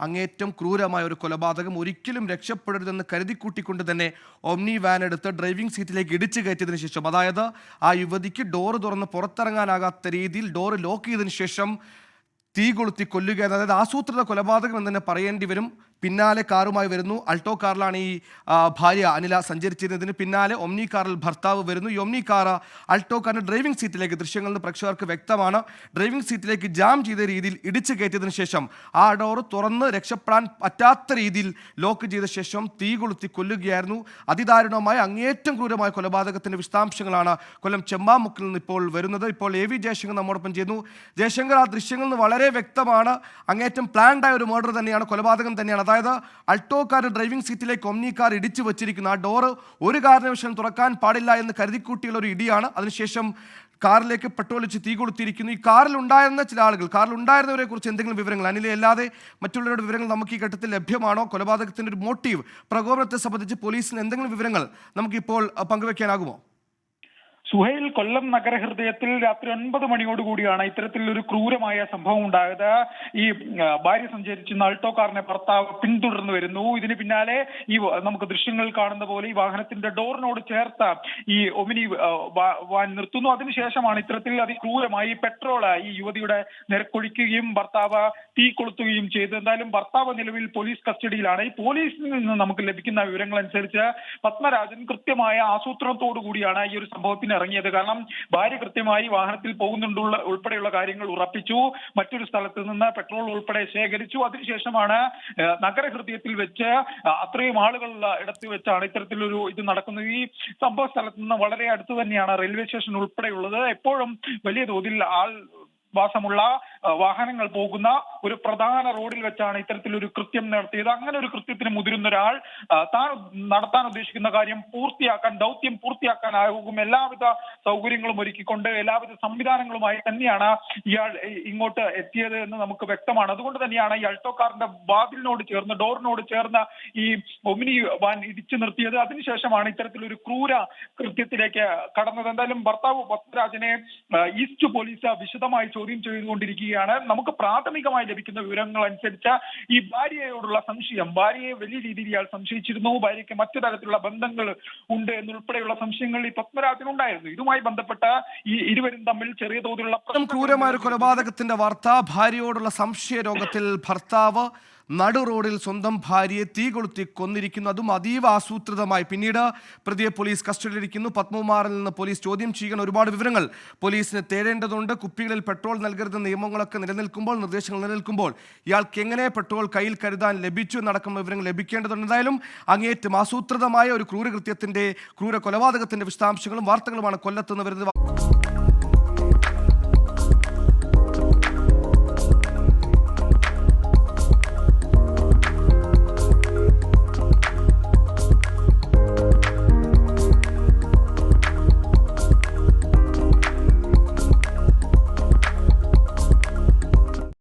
അങ്ങേറ്റം ക്രൂരമായ ഒരു കൊലപാതകം. ഒരിക്കലും രക്ഷപ്പെടരുതെന്ന് കരുതിക്കൂട്ടിക്കൊണ്ട് തന്നെ ഒമ്നി വാൻ എടുത്ത് ഡ്രൈവിംഗ് സീറ്റിലേക്ക് ഇടിച്ചു കയറ്റിയതിനു ശേഷം, അതായത് ആ യുവതിക്ക് ഡോറ് തുറന്ന് പുറത്തിറങ്ങാനാകാത്ത രീതിയിൽ ഡോറ് ലോക്ക് ചെയ്തതിനു ശേഷം തീ കൊളുത്തി കൊല്ലുക, അതായത് ആസൂത്രിത കൊലപാതകം എന്ന് തന്നെ പറയേണ്ടി വരും. പിന്നാലെ കാറുമായി വരുന്നു. അൾട്ടോ കാറിലാണ് ഈ ഭാര്യ അനില സഞ്ചരിച്ചിരുന്നതിന്. പിന്നാലെ ഒമ്നി കാറിൽ ഭർത്താവ് വരുന്നു. ഈ ഒമ്നി കാർ അൾട്ടോ കാറിൻ്റെ ഡ്രൈവിംഗ് സീറ്റിലേക്ക്, ദൃശ്യങ്ങളിൽ നിന്ന് പ്രേക്ഷകർക്ക് വ്യക്തമാണ്, ഡ്രൈവിംഗ് സീറ്റിലേക്ക് ജാം ചെയ്ത രീതിയിൽ ഇടിച്ചു കയറ്റിയതിനു ശേഷം ആ ഡോറ് തുറന്ന് രക്ഷപ്പെടാൻ പറ്റാത്ത രീതിയിൽ ലോക്ക് ചെയ്ത ശേഷം തീ കൊളുത്തി കൊല്ലുകയായിരുന്നു. അതിദാരുണമായ അങ്ങേറ്റം ക്രൂരമായ കൊലപാതകത്തിൻ്റെ വിശദാംശങ്ങളാണ് കൊല്ലം ചെമ്മാമുക്കിൽ നിന്ന് ഇപ്പോൾ വരുന്നത്. ഇപ്പോൾ എ വി ജയശങ്കർ നമ്മോടൊപ്പം ചെയ്യുന്നു. ജയശങ്കർ, ആ ദൃശ്യങ്ങളിൽ നിന്ന് വളരെ വ്യക്തമാണ്, അങ്ങേറ്റം പ്ലാൻഡായ ഒരു മർഡർ തന്നെയാണ്, കൊലപാതകം തന്നെയാണ്. അതായത് അൾട്ടോ കാർ ഡ്രൈവിംഗ് സീറ്റിലേക്ക് ഒമ്നി കാർ ഇടിച്ചു വെച്ചിരിക്കുന്നു. ആ ഡോറ് ഒരു കാരണവശാലും തുറക്കാൻ പാടില്ല എന്ന് കരുതിക്കൂട്ടിയുള്ള ഒരു ഇടിയാണ്. അതിനുശേഷം കാറിലേക്ക് പെട്രോൾ ഒഴിച്ച് തീ കൊളുത്തിയിരിക്കുന്നു. ഈ കാറിൽ ഉണ്ടായിരുന്ന ചില ആളുകൾ, കാറിൽ ഉണ്ടായിരുന്നവരെ കുറിച്ച് എന്തെങ്കിലും വിവരങ്ങൾ, അനിലെ അല്ലാതെ മറ്റുള്ളവരുടെ വിവരങ്ങൾ നമുക്ക് ഈ ഘട്ടത്തിൽ ലഭ്യമാണോ? കൊലപാതകത്തിൻ്റെ ഒരു മോട്ടീവ്, പ്രകോപനത്തെ സംബന്ധിച്ച് പോലീസിന് എന്തെങ്കിലും വിവരങ്ങൾ നമുക്കിപ്പോൾ പങ്കുവെക്കാനാകുമോ? സുഹൈൽ, കൊല്ലം നഗരഹൃദയത്തിൽ രാത്രി 9 മണിയോടുകൂടിയാണ് ഇത്തരത്തിലൊരു ക്രൂരമായ സംഭവം ഉണ്ടായത്. ഈ ഭാര്യ സഞ്ചരിച്ചിരുന്ന അൾട്ടോ കാറിനെ ഭർത്താവ് പിന്തുടർന്നു വരുന്നു. ഇതിന് പിന്നാലെ ഈ നമുക്ക് ദൃശ്യങ്ങൾ കാണുന്ന പോലെ ഈ വാഹനത്തിന്റെ ഡോറിനോട് ചേർത്ത് ഈ ഒമിനി വാൻ നിർത്തുന്നു. അതിനുശേഷമാണ് ഇത്തരത്തിൽ അതിക്രൂരമായി പെട്രോൾ ഈ യുവതിയുടെ നിരക്കൊഴിക്കുകയും ഭർത്താവ് തീ കൊളുത്തുകയും ചെയ്തു. എന്തായാലും ഭർത്താവ് നിലവിൽ പോലീസ് കസ്റ്റഡിയിലാണ്. ഈ പോലീസിൽ നിന്ന് നമുക്ക് ലഭിക്കുന്ന വിവരങ്ങൾ അനുസരിച്ച് പത്മരാജൻ കൃത്യമായ ആസൂത്രണത്തോടു കൂടിയാണ് ഈ ഒരു സംഭവത്തിന് ഇറങ്ങിയത്. കാരണം ഭാര്യ കൃത്യമായി വാഹനത്തിൽ പോകുന്നുണ്ടുള്ള ഉൾപ്പെടെയുള്ള കാര്യങ്ങൾ ഉറപ്പിച്ചു. മറ്റൊരു സ്ഥലത്ത് നിന്ന് പെട്രോൾ ഉൾപ്പെടെ ശേഖരിച്ചു. അതിനുശേഷമാണ് നഗരഹൃദയത്തിൽ വെച്ച് അത്രയും ആളുകളുള്ള ഇടത്ത് വെച്ചാണ് ഇത്തരത്തിലൊരു ഇത് നടക്കുന്നത്. ഈ സംഭവ സ്ഥലത്ത് നിന്ന് വളരെ അടുത്ത് തന്നെയാണ് റെയിൽവേ സ്റ്റേഷൻ ഉൾപ്പെടെയുള്ളത്. എപ്പോഴും വലിയ തോതിൽ വാസമുള്ള വാഹനങ്ങൾ പോകുന്ന ഒരു പ്രധാന റോഡിൽ വെച്ചാണ് ഇത്തരത്തിലൊരു കൃത്യം നടത്തിയത്. അങ്ങനെ ഒരു കൃത്യത്തിന് മുതിരുന്ന ഒരാൾ താൻ നടത്താൻ ഉദ്ദേശിക്കുന്ന കാര്യം ദൗത്യം പൂർത്തിയാക്കാനാകും എല്ലാവിധ സൗകര്യങ്ങളും ഒരുക്കിക്കൊണ്ട് എല്ലാവിധ സംവിധാനങ്ങളുമായി തന്നെയാണ് ഇയാൾ ഇങ്ങോട്ട് എത്തിയത് എന്ന് നമുക്ക് വ്യക്തമാണ്. അതുകൊണ്ട് തന്നെയാണ് ഈ അൾട്ടോ കാറിന്റെ ഡോറിനോട് ചേർന്ന് ഈ ഒമിനി വാൻ ഇടിച്ചു നിർത്തിയത്. അതിനുശേഷമാണ് ഇത്തരത്തിലൊരു ക്രൂര കൃത്യത്തിലേക്ക് കടന്നത്. എന്തായാലും ഭർത്താവ് പത്മരാജനെ ഈസ്റ്റ് പോലീസ് വിശദമായി ചോദ്യം ചെയ്തുകൊണ്ടിരിക്കുകയാണ്. നമുക്ക് പ്രാഥമികമായി ലഭിക്കുന്ന വിവരങ്ങൾ അനുസരിച്ച് ഈ ഭാര്യയോടുള്ള സംശയം, ഭാര്യയെ വലിയ രീതിയിൽ ഇയാൾ സംശയിച്ചിരുന്നു. ഭാര്യയ്ക്ക് മറ്റു തരത്തിലുള്ള ബന്ധങ്ങൾ ഉണ്ട് എന്നുൾപ്പെടെയുള്ള സംശയങ്ങൾ ഈ പത്മരാജനുണ്ടായിരുന്നു. ഇതുമായി ബന്ധപ്പെട്ട ഈ ഇരുവരും തമ്മിൽ ചെറിയ തോതിലുള്ള ക്രൂരമായ ഒരു കൊലപാതകത്തിന്റെ വാർത്ത. ഭാര്യയോടുള്ള സംശയരോഗത്തിൽ ഭർത്താവ് നടു റോഡിൽ സ്വന്തം ഭാര്യയെ തീ കൊളുത്തി കൊന്നിരിക്കുന്നു. അതും അതീവ ആസൂത്രിതമായി. പിന്നീട് പ്രതിയെ പോലീസ് കസ്റ്റഡിയിലിരിക്കുന്നു. പത്മകുമാറിൽ നിന്ന് പോലീസ് ചോദ്യം ചെയ്യുന്ന ഒരുപാട് വിവരങ്ങൾ പോലീസിന് തേടേണ്ടതുണ്ട്. കുപ്പികളിൽ പെട്രോൾ നൽകരുത് നിയമങ്ങളൊക്കെ നിലനിൽക്കുമ്പോൾ, നിർദ്ദേശങ്ങൾ നിലനിൽക്കുമ്പോൾ ഇയാൾക്ക് എങ്ങനെ പെട്രോൾ കയ്യിൽ കരുതാൻ ലഭിച്ചു എന്നടക്കം വിവരങ്ങൾ ലഭിക്കേണ്ടതുണ്ട്. എന്തായാലും അങ്ങേറ്റം ആസൂത്രിതമായ ഒരു ക്രൂരകൃത്യത്തിന്റെ, ക്രൂര കൊലപാതകത്തിന്റെ വിശദാംശങ്ങളും വാർത്തകളുമാണ് കൊല്ലത്ത് നിന്ന് വരുന്നത്.